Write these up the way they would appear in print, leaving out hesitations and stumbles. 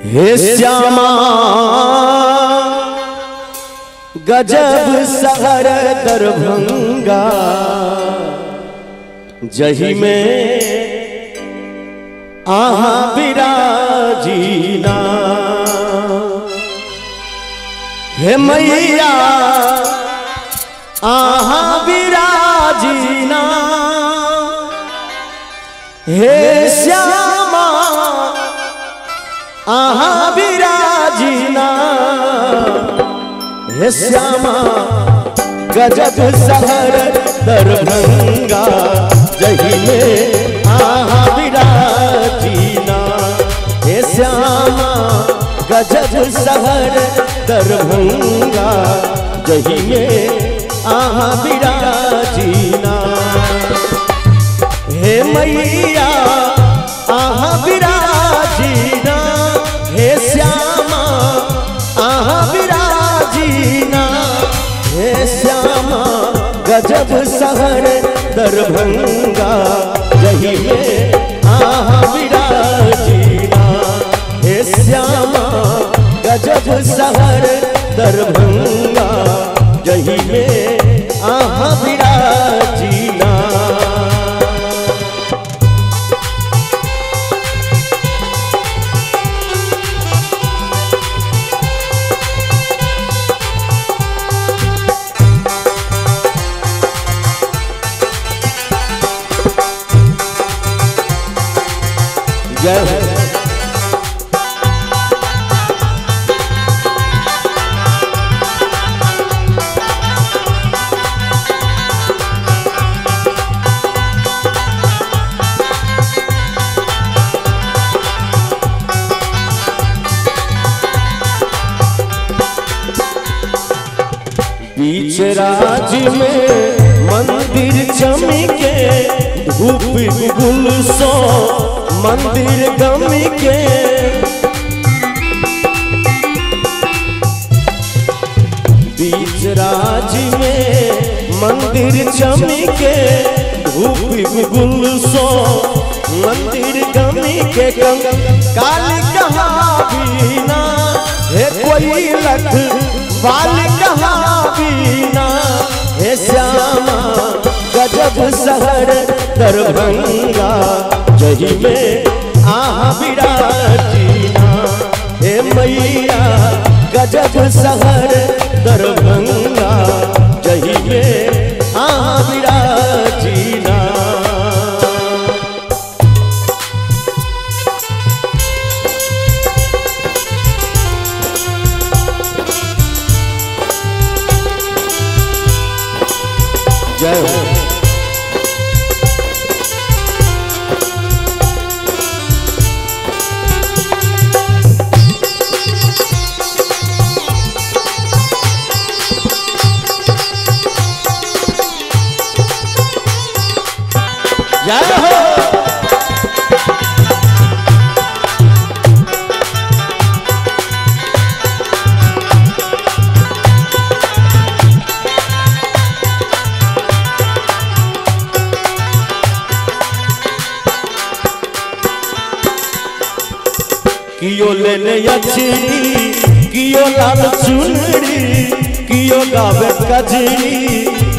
हे श्यामा गजब शहर दरभंगा जही में आहा विराजीना। हे मैया आहा विराजीना। हे श्यामा आहा विराजीना। हे श्यामा गजब शहर दरभंगा जही में आहा विराजीना। हे श्यामा गजब शहर दरभंगा जही में आहा विराजीना। हे मैया आहा विराजीना। हे श्यामा आहा विराजीना। हे श्यामा गजब शहर दरभंगा जही में आहा विराजीना। हे श्यामा गजब शहर दरभंगा जही में आहा विराजीना। जय हो। बीच राज में मंदिर चमके धूप गुल सो मंदिर गम के। बीच राज में मंदिर चमके धूप गुल सो मंदिर गम के। काली कहा बीना है कोई लख बाल कहा बीना। हे श्यामा गजब शहर दरभंगा जही में आहा विराजीना। हे मैया गजब शहर दरभंगा जही में आहा विराजीना। जय हो। जय हो। कियो ले ले अचरी कियो लाल चुनरी कियो गावे कजरी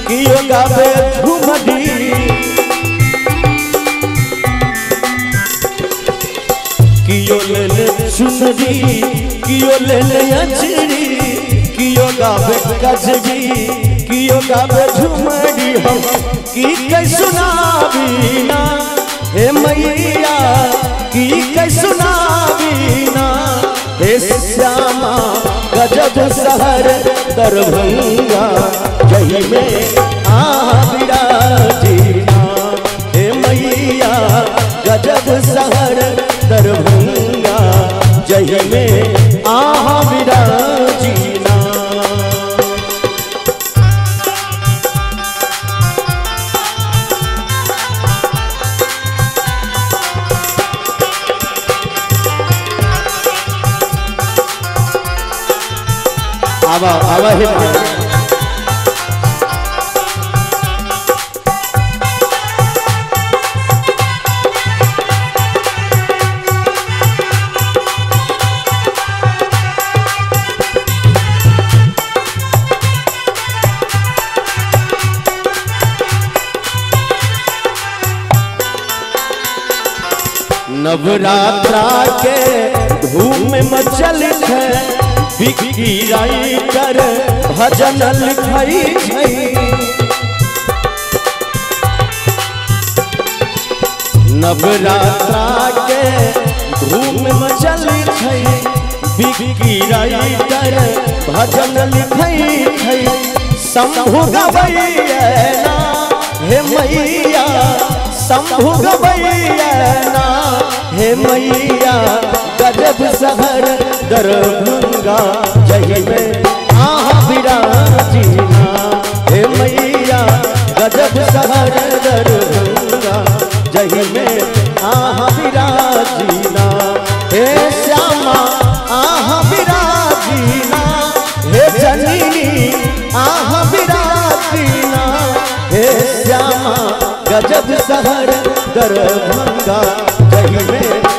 कियो गावे घुमरी। कियो ले ले चुनरी कियो ले ले अचरी कियो गावे कजरी कियो गावे झुमरी। हम की कह सुनाबीना। हे मैया की कह सुनाबीना। हे श्यामा गजब शहर दरभंगा जही में आहा विराजीना। हे मैया गजब शहर दरभंगा जही में आहा विराजीना। आवा आवा है। नवरात्रा के धूम मचल है बिकी राइटर भजन लिखई है। नवरात्रा के धूम मचल है बिकी राइटर भजन लिखई है। शंभु गवैया हे मैया शंभु गवैया हे मैया गजब शहर दरभंगा जही में आहा विराजीना हे मैया गजब शहर दरभंगा जही में आहा विराजीना हे श्यामा आहा विराजीना हे जननी आहा विराजीना हे श्यामा गजब शहर दरभंगा जही में